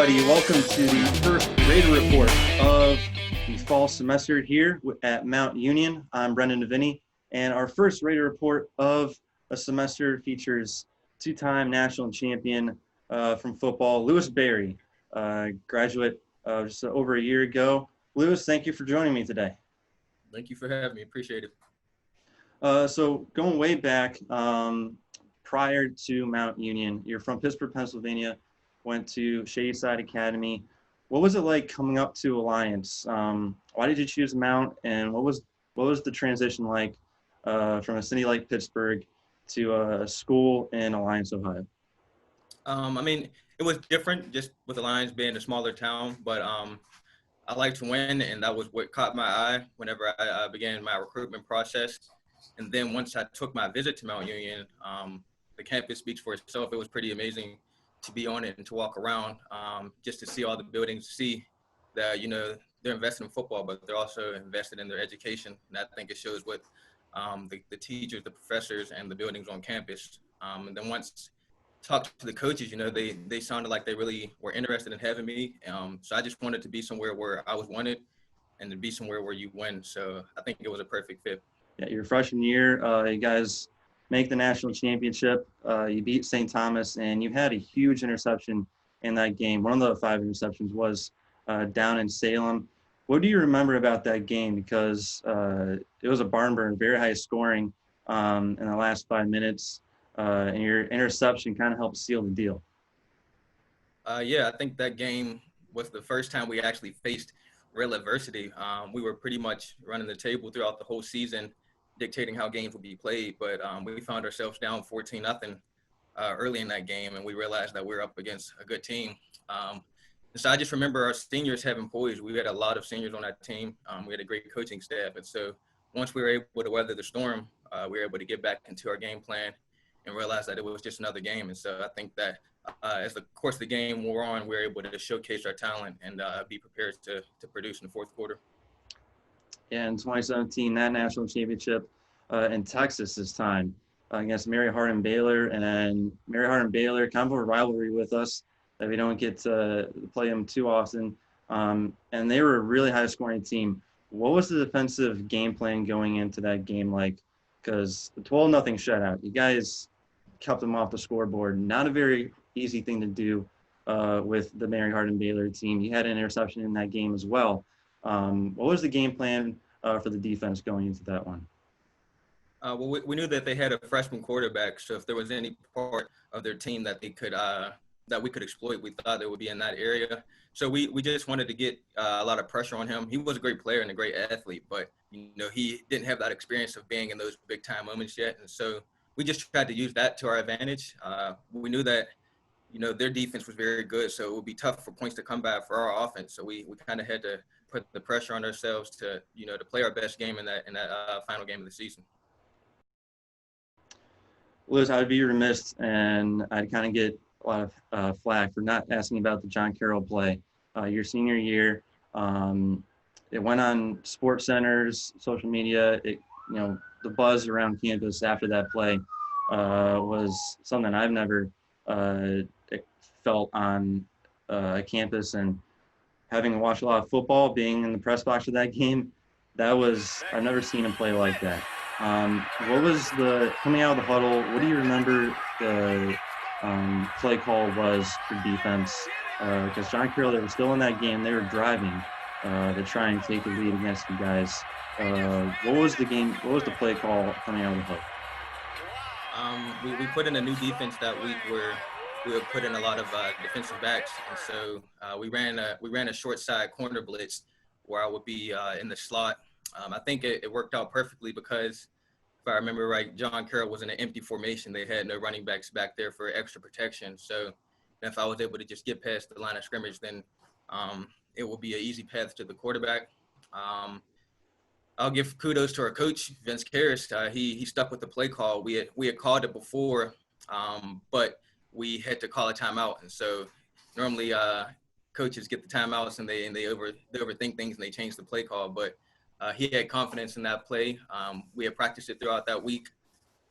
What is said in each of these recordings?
everybody. Welcome to the first Raider Report of the fall semester here at Mount Union. I'm Brendan DeVenney, and our first Raider Report of a semester features two-time national champion from football, Lewis Berry, graduate just over a year ago. Lewis, thank you for joining me today. Thank you for having me. Appreciate it. So going way back, prior to Mount Union, you're from Pittsburgh, Pennsylvania, went to Shadyside Academy. What was it like coming up to Alliance? Why did you choose Mount, and what was the transition like from a city like Pittsburgh to a school in Alliance, Ohio? It was different just with Alliance being a smaller town, but I like to win, and that was what caught my eye whenever I began my recruitment process. And then once I took my visit to Mount Union, the campus speaks for itself. It was pretty amazing to be on it and to walk around, just to see all the buildings, see that, they're invested in football, but they're also invested in their education. And I think it shows with the teachers, the professors, and the buildings on campus. And then once talked to the coaches, they sounded like they really were interested in having me. So I just wanted to be somewhere where I was wanted and to be somewhere where you win. So I think it was a perfect fit. Yeah, your freshman year, you guys make the national championship. You beat St. Thomas, and you had a huge interception in that game. One of the 5 interceptions was down in Salem. What do you remember about that game? Because it was a barn burner, very high scoring in the last 5 minutes, and your interception kind of helped seal the deal. Yeah, I think that game was the first time we actually faced real adversity. We were pretty much running the table throughout the whole season, dictating how games would be played, but we found ourselves down 14-0 early in that game, and we realized that we were up against a good team. So I just remember our seniors having poise. We had a lot of seniors on that team. We had a great coaching staff, and so once we were able to weather the storm, we were able to get back into our game plan and realize that it was just another game. And so I think that as the course of the game wore on, we were able to showcase our talent and be prepared to produce in the fourth quarter. Yeah, in 2017, that national championship in Texas this time against Mary Hardin Baylor. And then Mary Hardin Baylor, kind of a rivalry with us that we don't get to play them too often. And they were a really high-scoring team. What was the defensive game plan going into that game like? Because the 12-0 shutout, you guys kept them off the scoreboard. Not a very easy thing to do with the Mary Hardin Baylor team. You had an interception in that game as well. What was the game plan for the defense going into that one? Well, we knew that they had a freshman quarterback, so if there was any part of their team that they could that we could exploit, we thought it would be in that area. So we just wanted to get a lot of pressure on him. He was a great player and a great athlete, but he didn't have that experience of being in those big time moments yet, and so we just tried to use that to our advantage. We knew that their defense was very good, so it would be tough for points to come by for our offense. So we kind of had to put the pressure on ourselves to to play our best game in that final game of the season. Liz, I'd be remiss, and I'd kind of get a lot of flack for not asking about the John Carroll play. Your senior year, it went on Sports Center's social media. The buzz around campus after that play was something I've never felt on a campus, and having watched a lot of football, being in the press box of that game, I've never seen him play like that. What was coming out of the huddle? What do you remember the play call was for defense? Because John Carroll, they were still in that game. They were driving to try and take the lead against you guys. What was the play call coming out of the huddle? We put in a new defense that week where we would put in a lot of defensive backs, and so we ran a short side corner blitz where I would be in the slot. I think it worked out perfectly because if I remember right, John Carroll was in an empty formation. They had no running backs back there for extra protection. So if I was able to just get past the line of scrimmage, then it will be an easy path to the quarterback. I'll give kudos to our coach, Vince Karras. He stuck with the play call. We had called it before, but we had to call a timeout. And so normally coaches get the timeouts and they overthink things and they change the play call. But he had confidence in that play. We had practiced it throughout that week.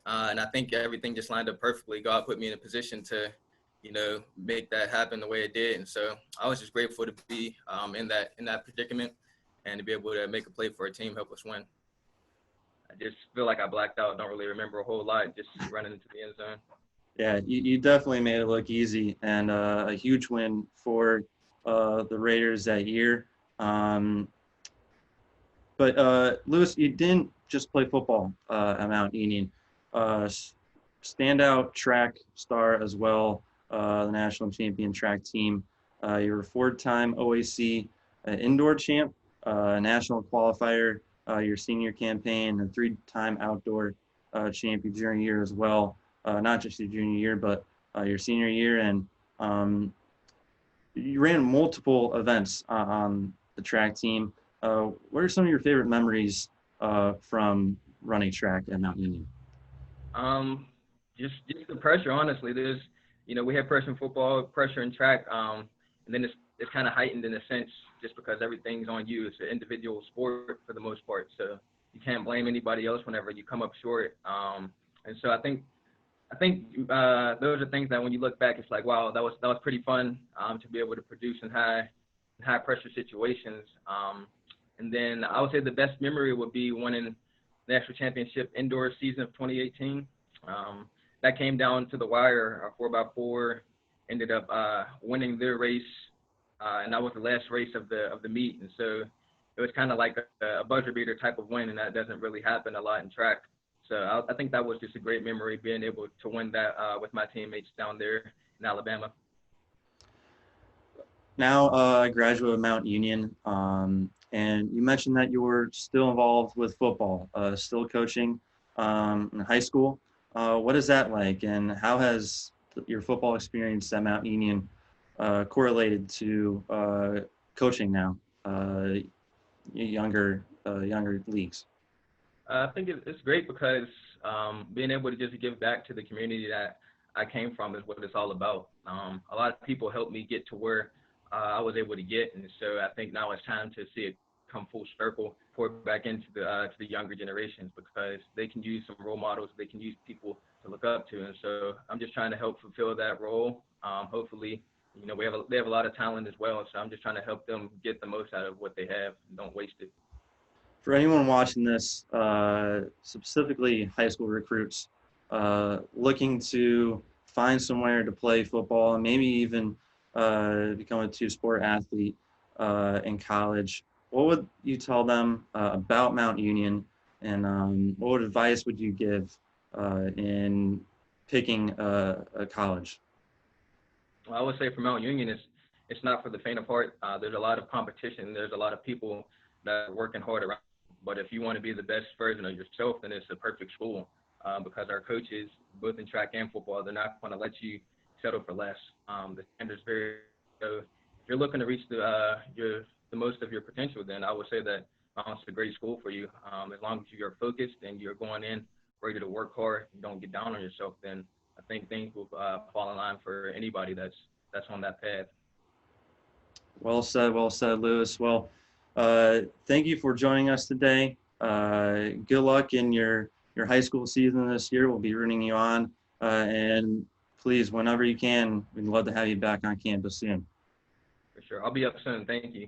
And I think everything just lined up perfectly. God put me in a position to make that happen the way it did. And so I was just grateful to be in that predicament and to be able to make a play for a team, help us win. I just feel like I blacked out. Don't really remember a whole lot, just running into the end zone. Yeah, you definitely made it look easy, and a huge win for the Raiders that year. But Lewis, you didn't just play football at Mount Union. Standout track star as well, the national champion track team. You were a four-time OAC indoor champ, national qualifier your senior campaign, and three-time outdoor champ your junior year as well. Not just your junior year, but your senior year. And you ran multiple events on the track team. What are some of your favorite memories from running track at Mount Union? Just the pressure, honestly. We have pressure in football, pressure in track, and then it's kind of heightened in a sense just because everything's on you. It's an individual sport for the most part, so you can't blame anybody else whenever you come up short. And so I think those are things that when you look back, it's like, wow, that was pretty fun to be able to produce in high pressure situations. And then I would say the best memory would be winning the national championship indoor season of 2018. That came down to the wire. 4x4 ended up winning their race, and that was the last race of the meet. And so it was kind of like a buzzer beater type of win, and that doesn't really happen a lot in track. So I think that was just a great memory, being able to win that with my teammates down there in Alabama. Now a graduate of Mount Union, and you mentioned that you were still involved with football, still coaching in high school. What is that like, and how has your football experience at Mount Union correlated to coaching now, younger leagues? I think it's great because being able to just give back to the community that I came from is what it's all about. A lot of people helped me get to where I was able to get, and so I think now it's time to see it come full circle, pour it back into to the younger generations, because they can use some role models, they can use people to look up to, and so I'm just trying to help fulfill that role. Hopefully, they have a lot of talent as well, so I'm just trying to help them get the most out of what they have and don't waste it. For anyone watching this, specifically high school recruits, looking to find somewhere to play football and maybe even become a two-sport athlete in college, what would you tell them about Mount Union, and what advice would you give in picking a college? Well, I would say for Mount Union, it's not for the faint of heart. There's a lot of competition. There's a lot of people that are working hard around. But if you want to be the best version of yourself, then it's a perfect school because our coaches, both in track and football, they're not going to let you settle for less. The standard's very so. If you're looking to reach the most of your potential, then I would say that it's a great school for you. As long as you're focused and you're going in ready to work hard, you don't get down on yourself, then I think things will fall in line for anybody that's on that path. Well said, Lewis. Well, thank you for joining us today. Good luck in your high school season this year. We'll be rooting you on. And please, whenever you can, we'd love to have you back on campus soon. For sure. I'll be up soon. Thank you.